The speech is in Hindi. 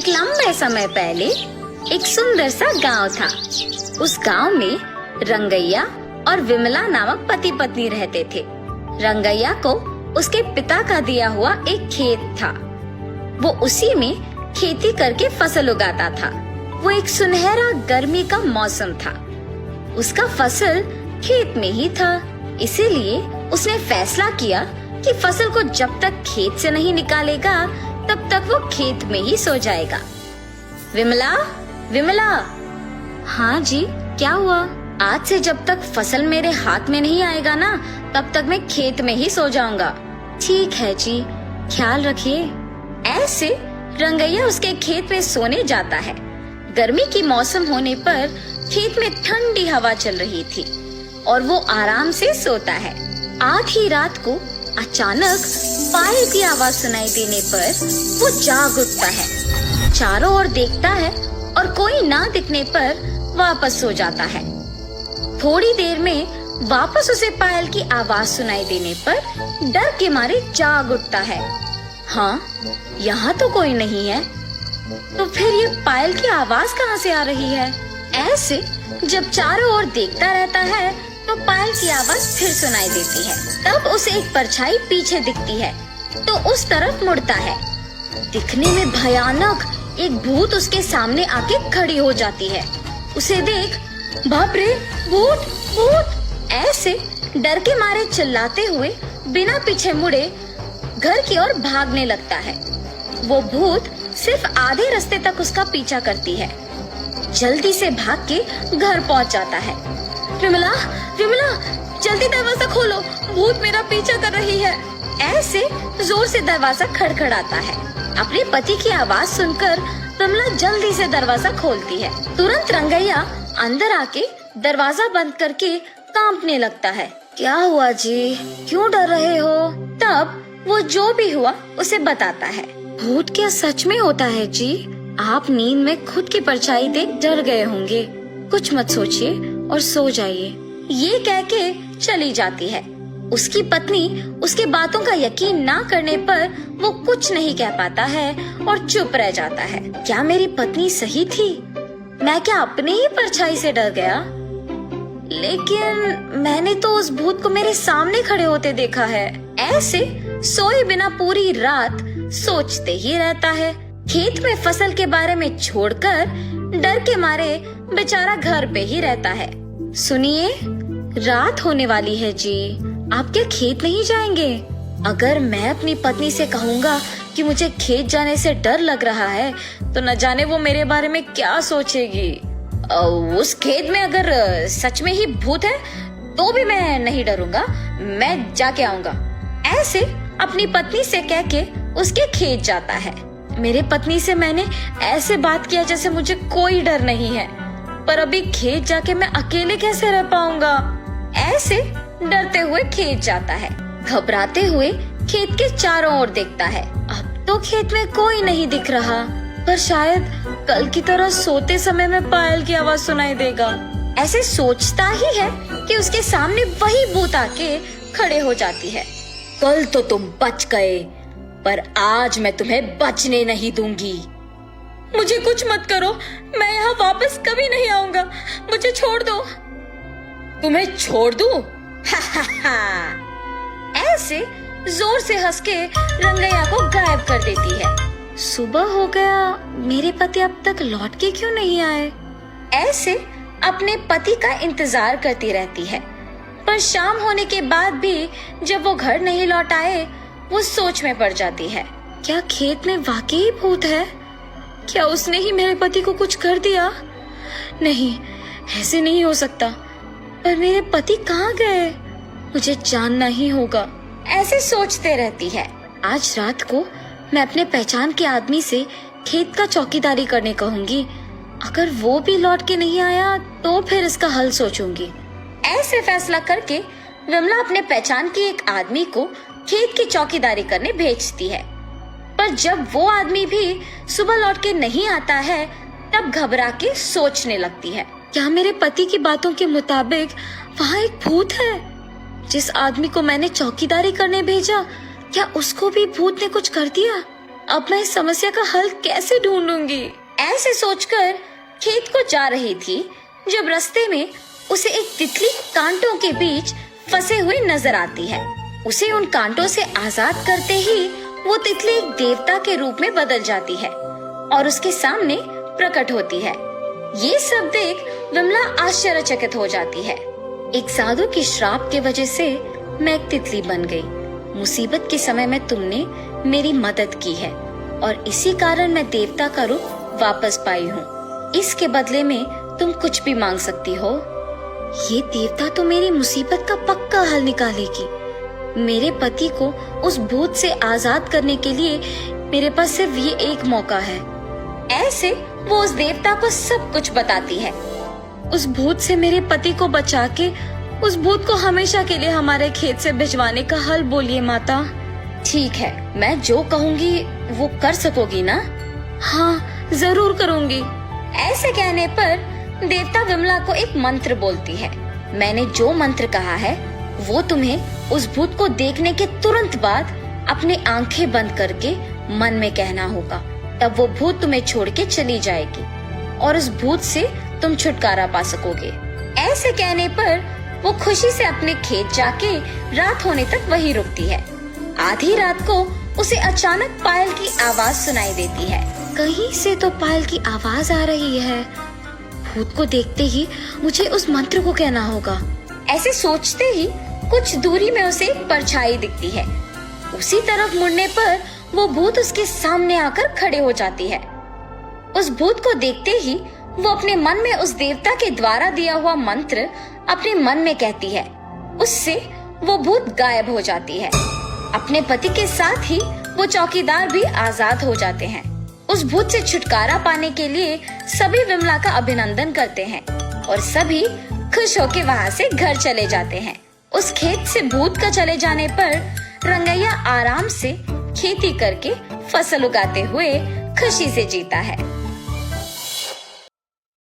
एक लंबे समय पहले एक सुंदर सा गांव था। उस गांव में रंगैया और विमला नामक पति पत्नी रहते थे। रंगैया को उसके पिता का दिया हुआ एक खेत था। वो उसी में खेती करके फसल उगाता था। वो एक सुनहरा गर्मी का मौसम था। उसका फसल खेत में ही था, इसीलिए उसने फैसला किया कि फसल को जब तक खेत से नहीं निकालेगा तब तक वो खेत में ही सो जाएगा। विमला, विमला। हाँ जी, क्या हुआ? आज से जब तक फसल मेरे हाथ में नहीं आएगा ना, तब तक मैं खेत में ही सो जाऊंगा। ठीक है जी, ख्याल रखिए। ऐसे रंगैया उसके खेत में सोने जाता है। गर्मी की मौसम होने पर खेत में ठंडी हवा चल रही थी और वो आराम से सोता है। आधी रात को अचानक पायल की आवाज सुनाई देने पर वो जाग उठता है। चारों ओर देखता है और कोई ना दिखने पर वापस सो जाता है। थोड़ी देर में वापस उसे पायल की आवाज सुनाई देने पर डर के मारे जाग उठता है। हाँ, यहाँ तो कोई नहीं है, तो फिर ये पायल की आवाज कहाँ से आ रही है? ऐसे जब चारों ओर देखता रहता है तो पायल की आवाज फिर सुनाई देती है। तब उसे एक परछाई पीछे दिखती है तो उस तरफ मुड़ता है। दिखने में भयानक एक भूत उसके सामने आके खड़ी हो जाती है। उसे देख, बाप रे, भूत भूत! ऐसे डर के मारे चिल्लाते हुए बिना पीछे मुड़े घर की ओर भागने लगता है। वो भूत सिर्फ आधे रास्ते तक उसका पीछा करती है। जल्दी से भाग के घर पहुंच जाता है। विमला, विमला, जल्दी दरवाजा खोलो, भूत मेरा पीछा कर रही है। ऐसे जोर से दरवाजा खड़खड़ाता है। अपने पति की आवाज सुनकर विमला जल्दी से दरवाजा खोलती है। तुरंत रंगैया अंदर आके दरवाजा बंद करके कांपने लगता है। क्या हुआ जी, क्यों डर रहे हो? तब वो जो भी हुआ उसे बताता है। भूत क्या सच में होता है जी? आप नींद में खुद की परछाई देख डर गए होंगे। कुछ मत सोचिए और सो जाइए। ये कह के चली जाती है। उसकी पत्नी उसके बातों का यकीन ना करने पर वो कुछ नहीं कह पाता है और चुप रह जाता है। क्या मेरी पत्नी सही थी? मैं क्या अपने ही परछाई से डर गया? लेकिन मैंने तो उस भूत को मेरे सामने खड़े होते देखा है। ऐसे सोए बिना पूरी रात सोचते ही रहता है। खेत में फसल के बारे में छोड़कर डर के मारे बेचारा घर पे ही रहता है। सुनिए, रात होने वाली है जी, आप क्या खेत नहीं जाएंगे? अगर मैं अपनी पत्नी से कहूँगा कि मुझे खेत जाने से डर लग रहा है तो न जाने वो मेरे बारे में क्या सोचेगी। उस खेत में अगर सच में ही भूत है तो भी मैं नहीं डरूंगा, मैं जाके आऊंगा। ऐसे अपनी पत्नी से कह के उसके खेत जाता है। मेरे पत्नी से मैंने ऐसे बात किया जैसे मुझे कोई डर नहीं है, पर अभी खेत जाके मैं अकेले कैसे रह पाऊंगा? ऐसे डरते हुए खेत जाता है। घबराते हुए खेत के चारों ओर देखता है। अब तो खेत में कोई नहीं दिख रहा, पर शायद कल की तरह सोते समय में पायल की आवाज सुनाई देगा। ऐसे सोचता ही है कि उसके सामने वही भूत आके खड़े हो जाती है। कल तो तुम बच गए, पर आज मैं तुम्हें बचने नहीं दूंगी। मुझे कुछ मत करो, मैं यहाँ वापस कभी नहीं आऊंगा, मुझे छोड़ दो। तुम्हें छोड़ दूं? ऐसे जोर से हंस के रंगैया को गायब कर देती है। सुबह हो गया, मेरे पति अब तक लौट के क्यों नहीं आए? ऐसे अपने पति का इंतजार करती रहती है, पर शाम होने के बाद भी जब वो घर नहीं लौट आए, वो सोच में पड़ जाती है। क्या खेत में वाकई भूत है? क्या उसने ही मेरे पति को कुछ कर दिया? नहीं, ऐसे नहीं हो सकता। पर मेरे पति कहाँ गए? मुझे जानना ही होगा। ऐसे सोचते रहती है। आज रात को मैं अपने पहचान के आदमी से खेत का चौकीदारी करने कहूंगी। अगर वो भी लौट के नहीं आया तो फिर इसका हल सोचूंगी। ऐसे फैसला करके विमला अपने पहचान के एक आदमी को खेत की चौकीदारी करने भेजती है। पर जब वो आदमी भी सुबह लौट के नहीं आता है, तब घबरा के सोचने लगती है। क्या मेरे पति की बातों के मुताबिक वहाँ एक भूत है? जिस आदमी को मैंने चौकीदारी करने भेजा, क्या उसको भी भूत ने कुछ कर दिया? अब मैं इस समस्या का हल कैसे ढूंढूंगी? ऐसे सोचकर खेत को जा रही थी जब रास्ते में उसे एक तितली कांटों के बीच फंसे हुए नजर आती है। उसे उन कांटों से आजाद करते ही वो तितली एक देवता के रूप में बदल जाती है और उसके सामने प्रकट होती है। ये सब देख विमला आश्चर्यचकित हो जाती है। एक साधु की श्राप के वजह से मैं एक तितली बन गई। मुसीबत के समय में तुमने मेरी मदद की है और इसी कारण मैं देवता का रूप वापस पाई हूँ। इसके बदले में तुम कुछ भी मांग सकती हो। ये देवता तो मेरी मुसीबत का पक्का हल निकालेगी। मेरे पति को उस भूत से आजाद करने के लिए मेरे पास सिर्फ ये एक मौका है। ऐसे वो उस देवता को सब कुछ बताती है। उस भूत से मेरे पति को बचा के उस भूत को हमेशा के लिए हमारे खेत से भिजवाने का हल बोलिए माता। ठीक है, मैं जो कहूँगी वो कर सकोगी ना? हाँ, जरूर करूँगी। ऐसे कहने पर देवता विमला को एक मंत्र बोलती है। मैंने जो मंत्र कहा है वो तुम्हें उस भूत को देखने के तुरंत बाद अपनी आंखें बंद करके मन में कहना होगा। तब वो भूत तुम्हें छोड़ के चली जाएगी और उस भूत से तुम छुटकारा पा सकोगे। ऐसे कहने पर वो खुशी से अपने खेत जाके रात होने तक वहीं रुकती है। आधी रात को उसे अचानक पायल की आवाज सुनाई देती है। कहीं से तो पायल की आवाज आ रही है। भूत को देखते ही मुझे उस मंत्र को कहना होगा। ऐसे सोचते ही कुछ दूरी में उसे एक परछाई दिखती है। उसी तरफ मुड़ने पर वो भूत उसके सामने आकर खड़े हो जाती है। उस भूत को देखते ही वो अपने मन में उस देवता के द्वारा दिया हुआ मंत्र अपने मन में कहती है। उससे वो भूत गायब हो जाती है। अपने पति के साथ ही वो चौकीदार भी आजाद हो जाते हैं। उस भूत से छुटकारा पाने के लिए सभी विमला का अभिनंदन करते हैं और सभी खुश होकर वहाँ से घर चले जाते हैं। उस खेत से भूत का चले जाने पर रंगैया आराम से खेती करके फसल उगाते हुए खुशी से जीता है।